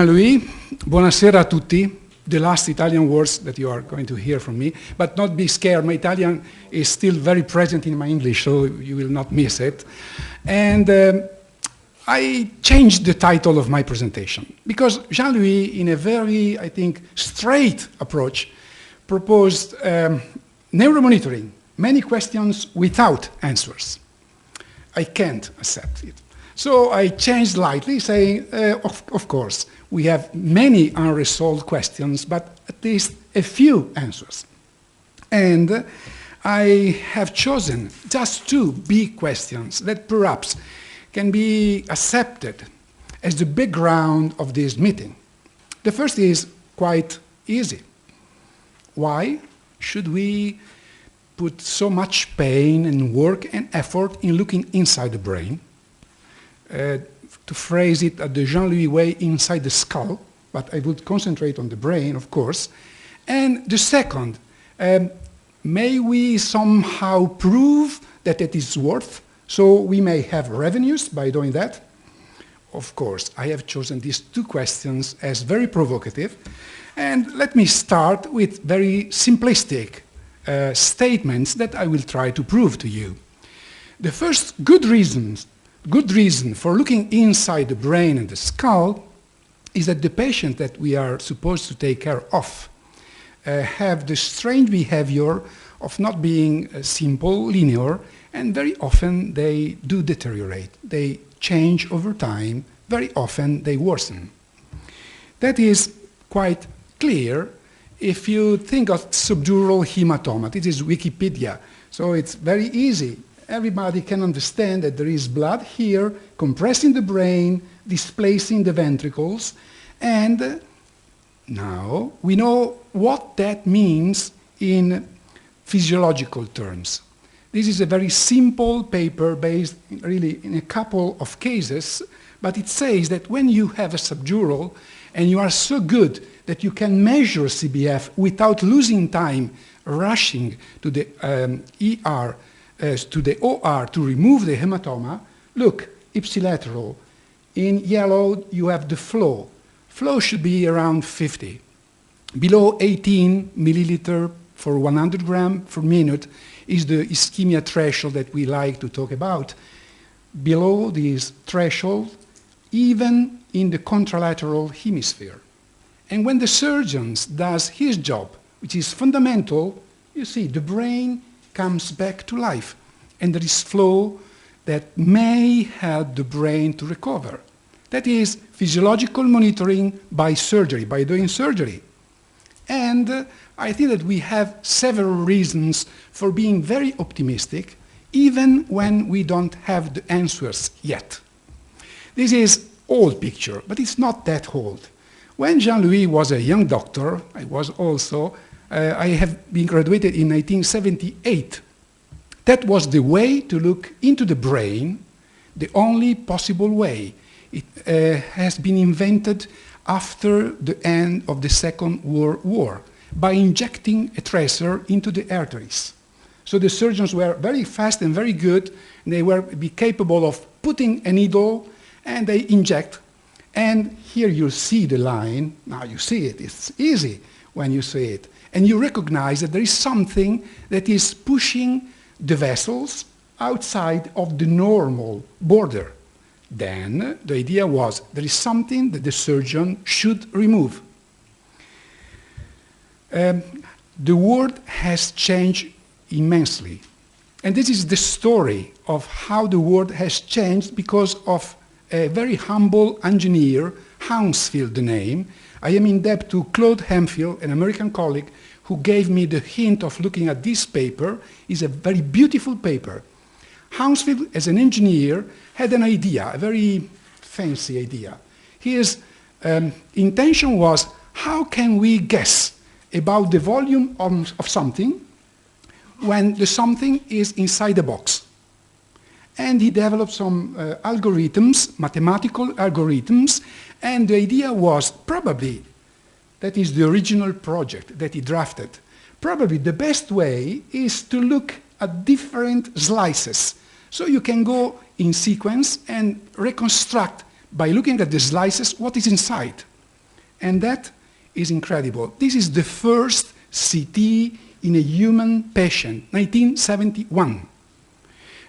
Louis, buonasera a tutti. The last Italian words that you are going to hear from me, but not be scared. My Italian is still very present in my English, so you will not miss it. And I changed the title of my presentation because Jean-Louis, in a very, I think, straight approach, proposed Nero-monitoring many questions without answers. I can't accept it. So I changed slightly, saying, of course, we have many unresolved questions, but at least a few answers. And I have chosen just two big questions that perhaps can be accepted as the background of this meeting. The first is quite easy. Why should we put so much pain and work and effort in looking inside the brain? To phrase it at the Jean-Louis way, inside the skull, but I would concentrate on the brain, of course. And the second, may we somehow prove that it is worth, so we may have revenues by doing that? Of course, I have chosen these two questions as very provocative. And let me start with very simplistic statements that I will try to prove to you. The first good reason for looking inside the brain and the skull is that the patient that we are supposed to take care of have the strange behavior of not being simple, linear, and very often they do deteriorate. They change over time. Very often they worsen. That is quite clear if you think of subdural hematoma. This is Wikipedia, so it's very easy. Everybody can understand that there is blood here compressing the brain, displacing the ventricles, and now we know what that means in physiological terms. This is a very simple paper based really in a couple of cases, but it says that when you have a subdural and you are so good that you can measure CBF without losing time rushing to the to the OR to remove the hematoma, look, ipsilateral. In yellow, you have the flow. Flow should be around 50. Below 18 milliliter for 100 gram per minute is the ischemia threshold that we like to talk about. Below this threshold, even in the contralateral hemisphere. And when the surgeon does his job, which is fundamental, you see the brain comes back to life, and there is flow that may help the brain to recover. That is physiological monitoring by surgery, by doing surgery. And I think that we have several reasons for being very optimistic, even when we don't have the answers yet. This is old picture, but it's not that old. When Jean-Louis was a young doctor, I was also, I have been graduated in 1978. That was the way to look into the brain, the only possible way. It has been invented after the end of the Second World War by injecting a tracer into the arteries. So the surgeons were very fast and very good, and they were capable of putting a needle and they inject. And here you see the line. Now you see it. It's easy when you see it. And you recognize that there is something that is pushing the vessels outside of the normal border. Then the idea was there is something that the surgeon should remove. The world has changed immensely. And this is the story of how the world has changed because of a very humble engineer, Hounsfield the name. I am in debt to Claude Hemphill, an American colleague, who gave me the hint of looking at this paper. It's a very beautiful paper. Hounsfield, as an engineer, had an idea, a very fancy idea. His intention was, how can we guess about the volume of something when the something is inside the box? And he developed some algorithms, mathematical algorithms, and the idea was probably, that is the original project that he drafted, probably the best way is to look at different slices. So you can go in sequence and reconstruct by looking at the slices what is inside. And that is incredible. This is the first CT in a human patient, 1971.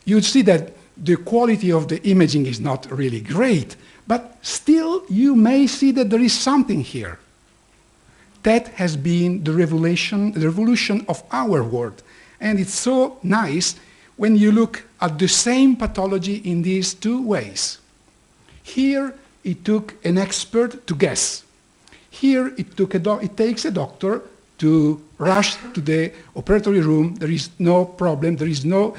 You see that the quality of the imaging is not really great, but still you may see that there is something here. That has been the revolution of our world. And it's so nice when you look at the same pathology in these two ways. Here, it took an expert to guess. Here, it takes a doctor to rush to the operatory room. There is no problem. There is no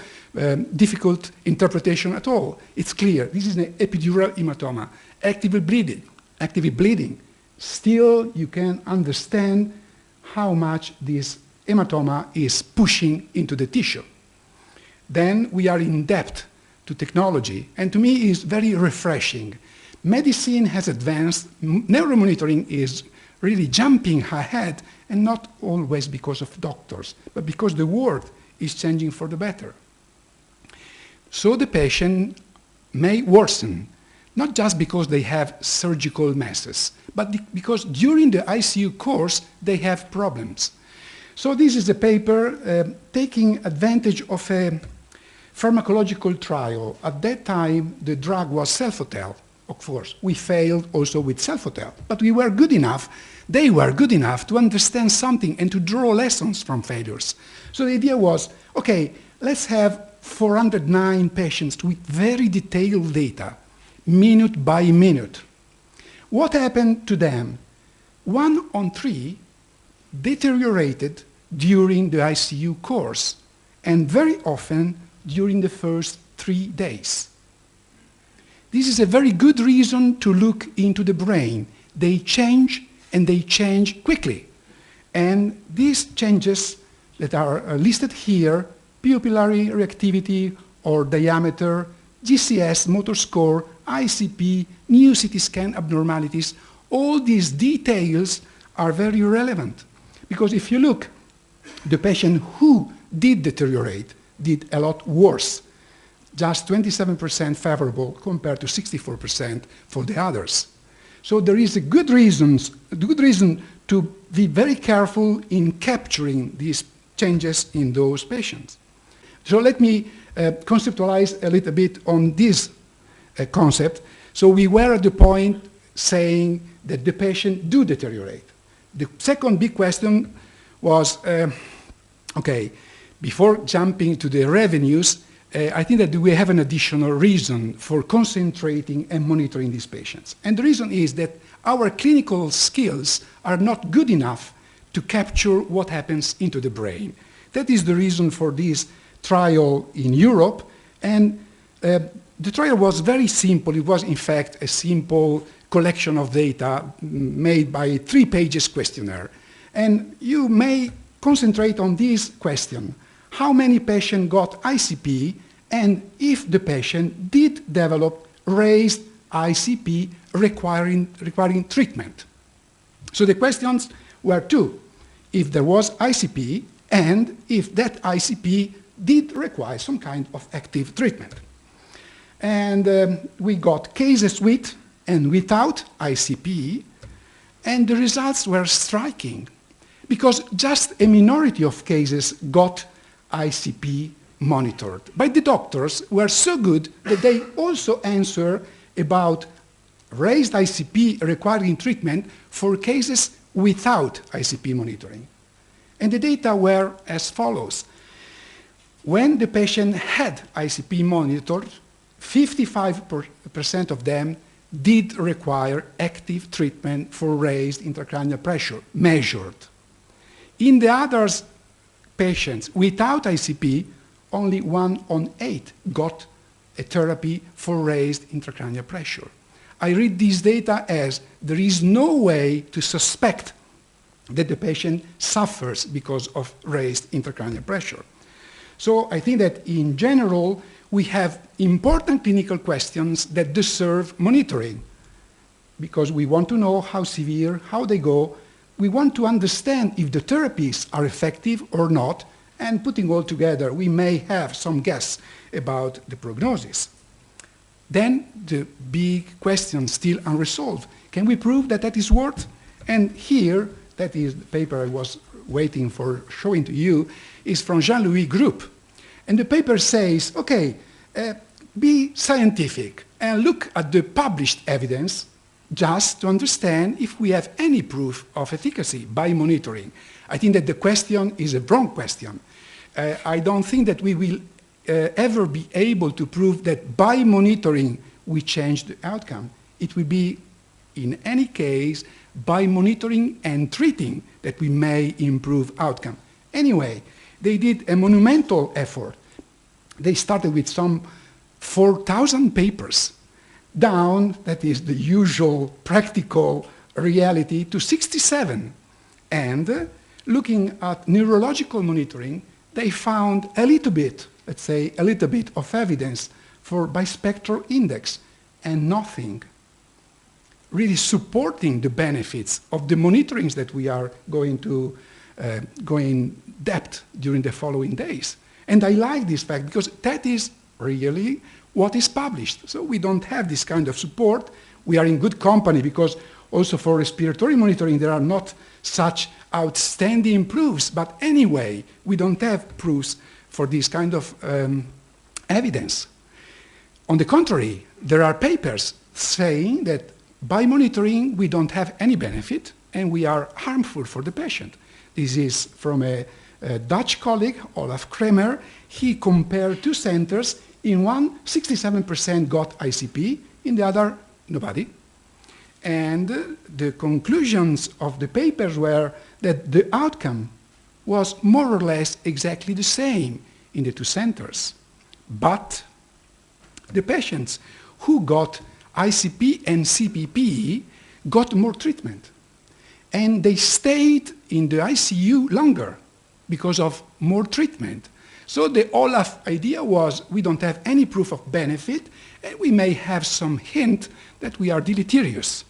difficult interpretation at all. It's clear. This is an epidural hematoma, actively bleeding. Still, you can understand how much this hematoma is pushing into the tissue. Then we are in depth to technology, and to me it's very refreshing. Medicine has advanced, neuromonitoring is really jumping ahead, and not always because of doctors, but because the world is changing for the better. So the patient may worsen, not just because they have surgical masses, but because during the ICU course they have problems. So this is a paper taking advantage of a pharmacological trial. At that time, the drug was Selfotel. Of course, we failed also with Selfotel, but we were good enough, they were good enough to understand something and to draw lessons from failures. So the idea was, okay, let's have 409 patients with very detailed data, minute by minute. What happened to them? 1 on 3 deteriorated during the ICU course, and very often during the first 3 days. This is a very good reason to look into the brain. They change, and they change quickly. And these changes that are listed here, pupillary reactivity or diameter, GCS, motor score, ICP, new CT scan abnormalities, all these details are very relevant. Because if you look, the patient who did deteriorate did a lot worse. Just 27% favorable compared to 64% for the others. So there is a good reason to be very careful in capturing these changes in those patients. So let me conceptualize a little bit on this concept. So we were at the point saying that the patient do deteriorate. The second big question was, okay, before jumping to the revenues, I think that we have an additional reason for concentrating and monitoring these patients. And the reason is that our clinical skills are not good enough to capture what happens into the brain. That is the reason for this trial in Europe. And the trial was very simple. It was, in fact, a simple collection of data made by a 3-page questionnaire. And you may concentrate on this question. How many patients got ICP, and if the patient did develop raised ICP requiring treatment? So the questions were 2. If there was ICP, and if that ICP did require some kind of active treatment. And we got cases with and without ICP, and the results were striking, because just a minority of cases got ICP monitored. But the doctors were so good that they also answer about raised ICP requiring treatment for cases without ICP monitoring. And the data were as follows. When the patient had ICP monitored, 55% of them did require active treatment for raised intracranial pressure, measured. In the other patients without ICP, only 1 on 8 got a therapy for raised intracranial pressure. I read this data as there is no way to suspect that the patient suffers because of raised intracranial pressure. So I think that in general, we have important clinical questions that deserve monitoring, because we want to know how severe, how they go. We want to understand if the therapies are effective or not, and putting all together, we may have some guess about the prognosis. Then the big question still unresolved. Can we prove that that is worth? And here, that is the paper I was waiting for showing to you, is from Jean-Louis Group. And the paper says, okay, be scientific and look at the published evidence just to understand if we have any proof of efficacy by monitoring. I think that the question is a wrong question. I don't think that we will ever be able to prove that by monitoring we change the outcome. It will be, in any case, by monitoring and treating that we may improve outcome. Anyway, they did a monumental effort. They started with some 4,000 papers, down, that is the usual practical reality, to 67. And looking at neurological monitoring, they found a little bit, let's say a little bit of evidence for bispectral index, and nothing really supporting the benefits of the monitorings that we are going to go in depth during the following days. And I like this fact because that is really what is published. So we don't have this kind of support. We are in good company because also for respiratory monitoring there are not such outstanding proofs. But anyway, we don't have proofs for this kind of evidence. On the contrary, there are papers saying that by monitoring we don't have any benefit and we are harmful for the patient. This is from a Dutch colleague, Olaf Kremer. He compared two centers. In one, 67% got ICP, in the other, nobody. And the conclusions of the papers were that the outcome was more or less exactly the same in the two centers. But the patients who got ICP and CPP got more treatment. And they stayed in the ICU longer because of more treatment. So the Olaf idea was we don't have any proof of benefit and we may have some hint that we are deleterious.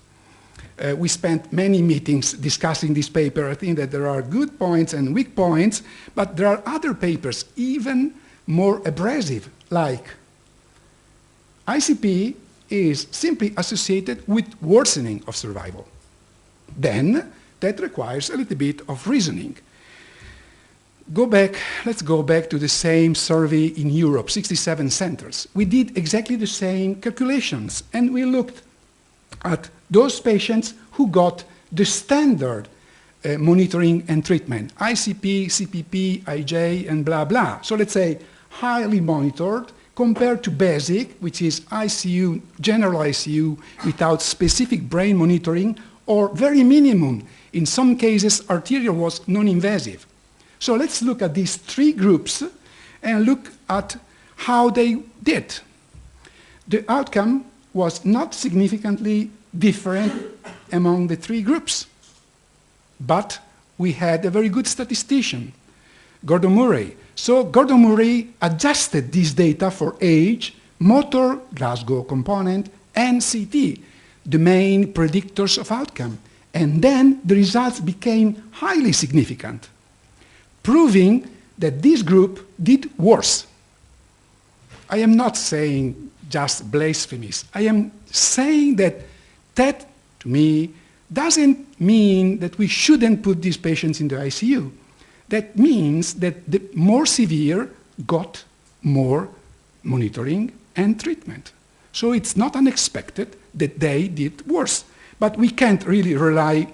We spent many meetings discussing this paper. I think that there are good points and weak points, but there are other papers even more abrasive, like ICP is simply associated with worsening of survival. Then that requires a little bit of reasoning. Let's go back to the same survey in Europe, 67 centers. We did exactly the same calculations, and we looked at those patients who got the standard monitoring and treatment, ICP, CPP, IJ, and blah, blah. So let's say highly monitored compared to basic, which is ICU, general ICU, without specific brain monitoring, or very minimum. In some cases, arterial was non-invasive. So let's look at these three groups and look at how they did. The outcome was not significantly different among the three groups. But we had a very good statistician, Gordon Murray. So Gordon Murray adjusted this data for age, motor, Glasgow component, and CT, the main predictors of outcome. And then the results became highly significant, proving that this group did worse. I am not saying just blasphemies. I am saying that that, to me, doesn't mean that we shouldn't put these patients in the ICU. That means that the more severe got more monitoring and treatment. So it's not unexpected that they did worse. But we can't really rely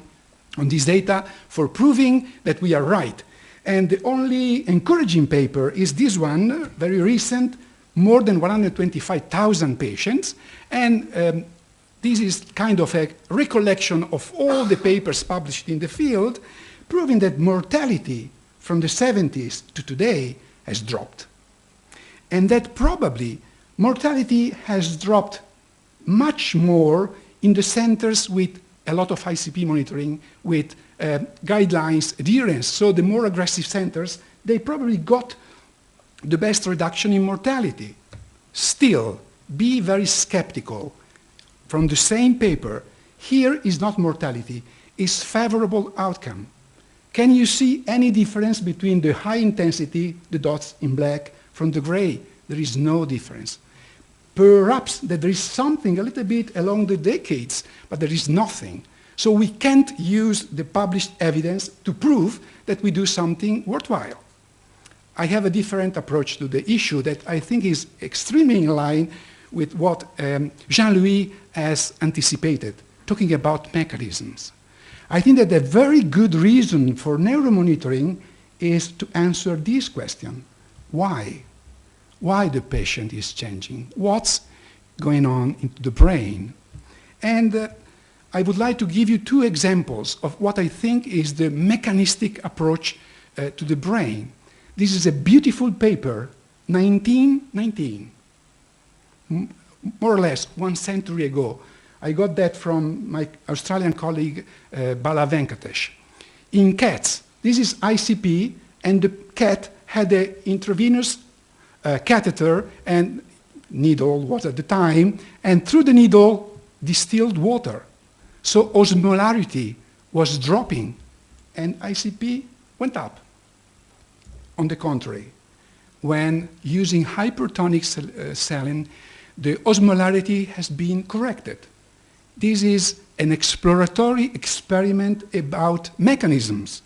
on this data for proving that we are right. And the only encouraging paper is this one, very recent, more than 125,000 patients. And this is kind of a recollection of all the papers published in the field, proving that mortality from the 70s to today has dropped. And that probably mortality has dropped much more in the centers with a lot of ICP monitoring, with guidelines adherence. So the more aggressive centers, they probably got the best reduction in mortality. Still, be very skeptical. From the same paper, here is not mortality, is favorable outcome. Can you see any difference between the high intensity, the dots in black, from the gray? There is no difference. Perhaps that there is something a little bit along the decades, but there is nothing. So we can't use the published evidence to prove that we do something worthwhile. I have a different approach to the issue that I think is extremely in line with what Jean-Louis has anticipated, talking about mechanisms. I think that a very good reason for neuromonitoring is to answer this question. Why? Why the patient is changing? What's going on into the brain? And I would like to give you two examples of what I think is the mechanistic approach to the brain. This is a beautiful paper, 1919, more or less 1 century ago. I got that from my Australian colleague, Bala Venkatesh. In cats, this is ICP, and the cat had an intravenous catheter, and needle was at the time, and through the needle, distilled water. So osmolarity was dropping, and ICP went up. On the contrary, when using hypertonic saline, the osmolarity has been corrected. This is an exploratory experiment about mechanisms.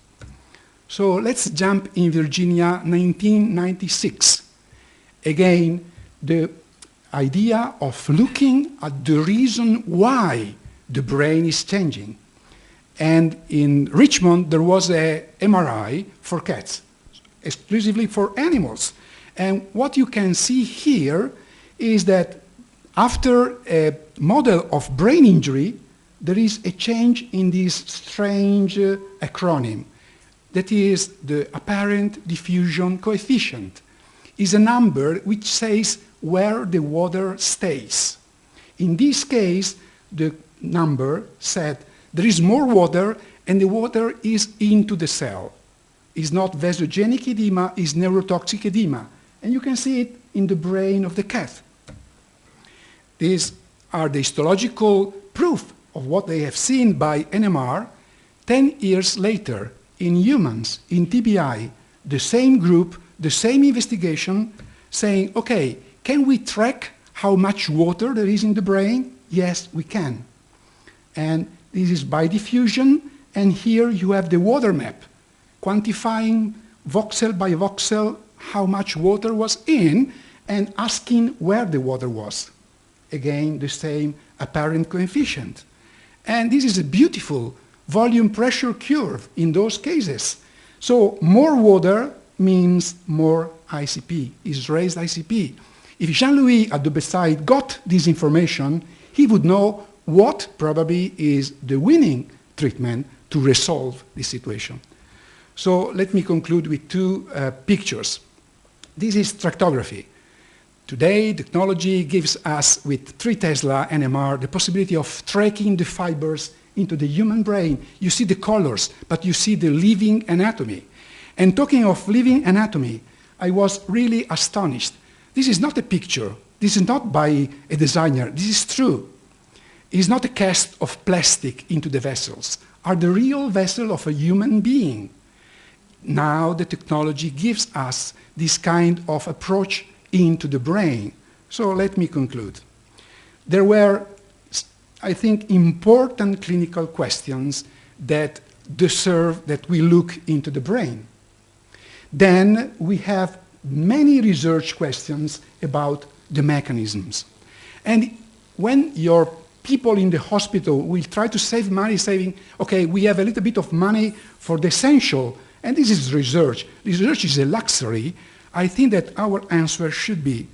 So let's jump in Virginia, 1996. Again, the idea of looking at the reason why the brain is changing. And in Richmond, there was a MRI for cats, exclusively for animals. And what you can see here is that after a model of brain injury, there is a change in this strange acronym. That is the apparent diffusion coefficient. Is a number which says where the water stays. In this case, the number said there is more water and the water is into the cell. It's not vasogenic edema, it's neurotoxic edema. And you can see it in the brain of the cat. These are the histological proof of what they have seen by NMR 10 years later in humans, in TBI, the same group, the same investigation, saying, okay, can we track how much water there is in the brain? Yes, we can. And this is by diffusion, and here you have the water map, quantifying voxel by voxel how much water was in, and asking where the water was. Again, the same apparent coefficient. And this is a beautiful volume pressure curve in those cases. So more water means more ICP, is raised ICP. If Jean-Louis at the bedside got this information, he would know what probably is the winning treatment to resolve this situation. So let me conclude with two pictures. This is tractography. Today, technology gives us, with 3 Tesla NMR, the possibility of tracking the fibers into the human brain. You see the colors, but you see the living anatomy. And talking of living anatomy, I was really astonished. This is not a picture. This is not by a designer. This is true. It's not a cast of plastic into the vessels. Are the real vessel of a human being. Now the technology gives us this kind of approach into the brain. So let me conclude. There were, I think, important clinical questions that deserve that we look into the brain. Then we have many research questions about the mechanisms. And when your people in the hospital will try to save money, saying, okay, we have a little bit of money for the essential, and this is research. Research is a luxury. I think that our answer should be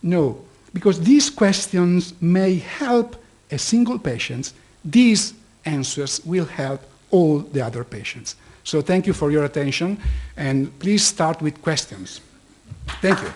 no, because these questions may help a single patient. These answers will help all the other patients. So thank you for your attention, and please start with questions. Thank you.